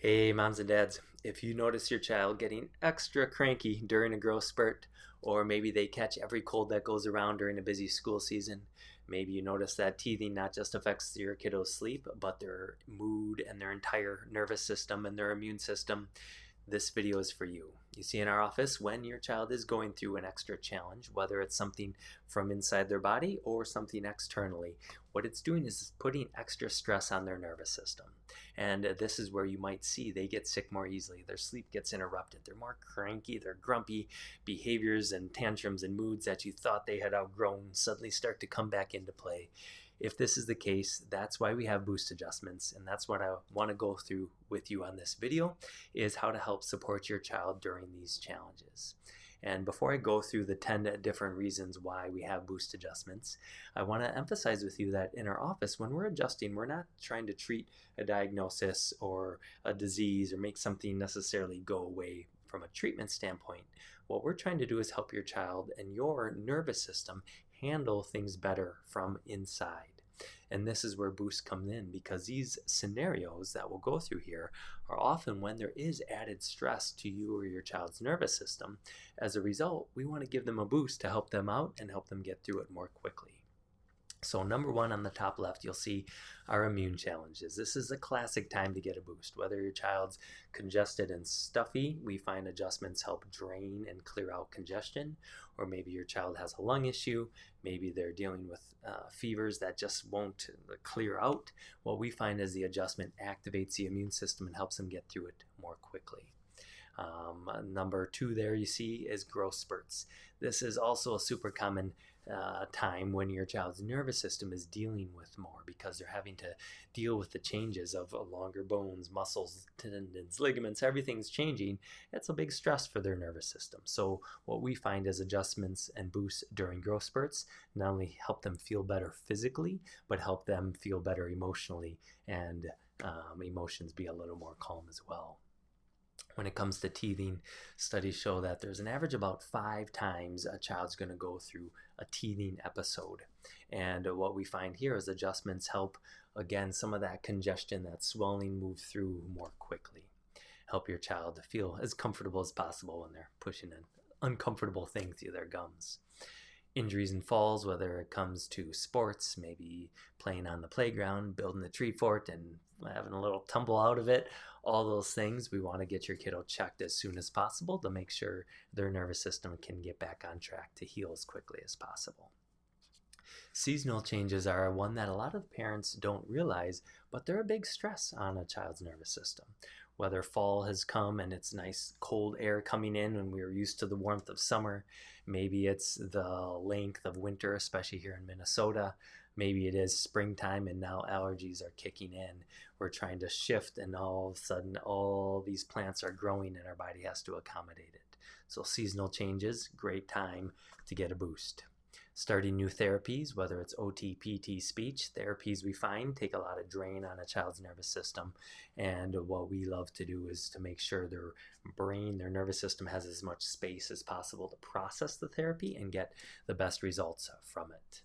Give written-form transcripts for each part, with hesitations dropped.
Hey, moms and dads, if you notice your child getting extra cranky during a growth spurt, or maybe they catch every cold that goes around during a busy school season, maybe you notice that teething not just affects your kiddo's sleep, but their mood and their entire nervous system and their immune system, this video is for you. You see, in our office, when your child is going through an extra challenge, whether it's something from inside their body or something externally, what it's doing is putting extra stress on their nervous system. And this is where you might see they get sick more easily. Their sleep gets interrupted. They're more cranky. Their grumpy behaviors and tantrums and moods that you thought they had outgrown suddenly start to come back into play. If this is the case, that's why we have boost adjustments, and that's what I want to go through with you on this video, is how to help support your child during these challenges. And before I go through the 10 different reasons why we have boost adjustments, I want to emphasize with you that in our office, when we're adjusting, we're not trying to treat a diagnosis or a disease or make something necessarily go away from a treatment standpoint. What we're trying to do is help your child and your nervous system handle things better from inside. And this is where boost comes in, because these scenarios that we'll go through here are often when there is added stress to you or your child's nervous system. As a result, we want to give them a boost to help them out and help them get through it more quickly. So number one on the top left, you'll see our immune challenges. This is a classic time to get a boost. Whether your child's congested and stuffy, we find adjustments help drain and clear out congestion. Or maybe your child has a lung issue. Maybe they're dealing with fevers that just won't clear out. What we find is the adjustment activates the immune system and helps them get through it more quickly. Number two there you see is growth spurts. This is also a super common time when your child's nervous system is dealing with more, because they're having to deal with the changes of longer bones, muscles, tendons, ligaments, everything's changing. It's a big stress for their nervous system. So what we find is adjustments and boosts during growth spurts not only help them feel better physically, but help them feel better emotionally, and emotions be a little more calm as well. When it comes to teething, studies show that there's an average about 5 times a child's going to go through a teething episode. And what we find here is adjustments help, again, some of that congestion, that swelling move through more quickly. Help your child to feel as comfortable as possible when they're pushing an uncomfortable thing through their gums. Injuries and falls, whether it comes to sports, maybe playing on the playground, building a tree fort and having a little tumble out of it, all those things, we want to get your kiddo checked as soon as possible to make sure their nervous system can get back on track to heal as quickly as possible. Seasonal changes are one that a lot of parents don't realize, but they're a big stress on a child's nervous system. Whether fall has come and it's nice cold air coming in when we were used to the warmth of summer, maybe it's the length of winter, especially here in Minnesota. Maybe it is springtime and now allergies are kicking in. We're trying to shift, and all of a sudden all these plants are growing and our body has to accommodate it. So seasonal changes, great time to get a boost. Starting new therapies, whether it's OT, PT, speech, therapies we find take a lot of drain on a child's nervous system. And what we love to do is to make sure their brain, their nervous system has as much space as possible to process the therapy and get the best results from it.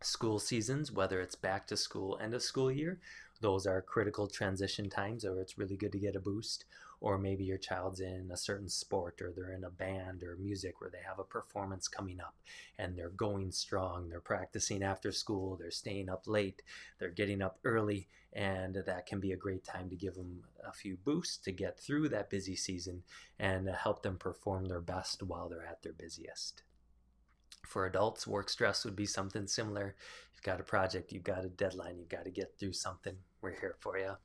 School seasons, whether it's back to school, end of school year, those are critical transition times where it's really good to get a boost. Or maybe your child's in a certain sport, or they're in a band or music where they have a performance coming up and they're going strong, they're practicing after school, they're staying up late, they're getting up early, and that can be a great time to give them a few boosts to get through that busy season and help them perform their best while they're at their busiest. For adults, work stress would be something similar. You've got a project, you've got a deadline, you've got to get through something. We're here for you.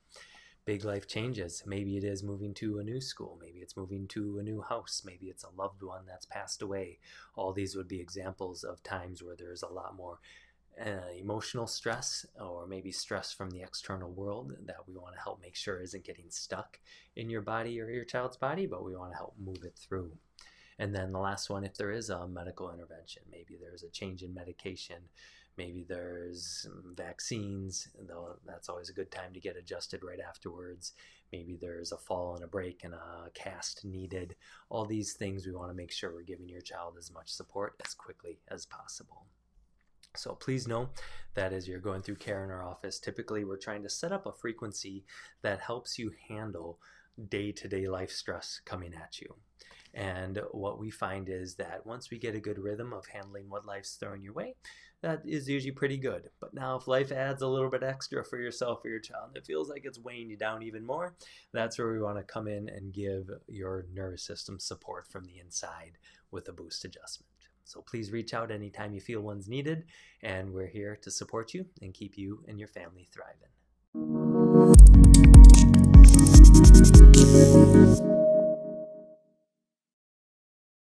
Big life changes. Maybe it is moving to a new school. Maybe it's moving to a new house. Maybe it's a loved one that's passed away. All these would be examples of times where there's a lot more emotional stress, or maybe stress from the external world, that we want to help make sure isn't getting stuck in your body or your child's body, but we want to help move it through. And then the last one, if there is a medical intervention, maybe there's a change in medication, maybe there's vaccines, though that's always a good time to get adjusted right afterwards. Maybe there's a fall and a break and a cast needed. All these things we want to make sure we're giving your child as much support as quickly as possible. So please know that as you're going through care in our office, typically we're trying to set up a frequency that helps you handle day-to-day life stress coming at you. And what we find is that once we get a good rhythm of handling what life's throwing your way, that is usually pretty good. But now if life adds a little bit extra for yourself or your child, and it feels like it's weighing you down even more, that's where we want to come in and give your nervous system support from the inside with a boost adjustment. So please reach out anytime you feel one's needed, and we're here to support you and keep you and your family thriving.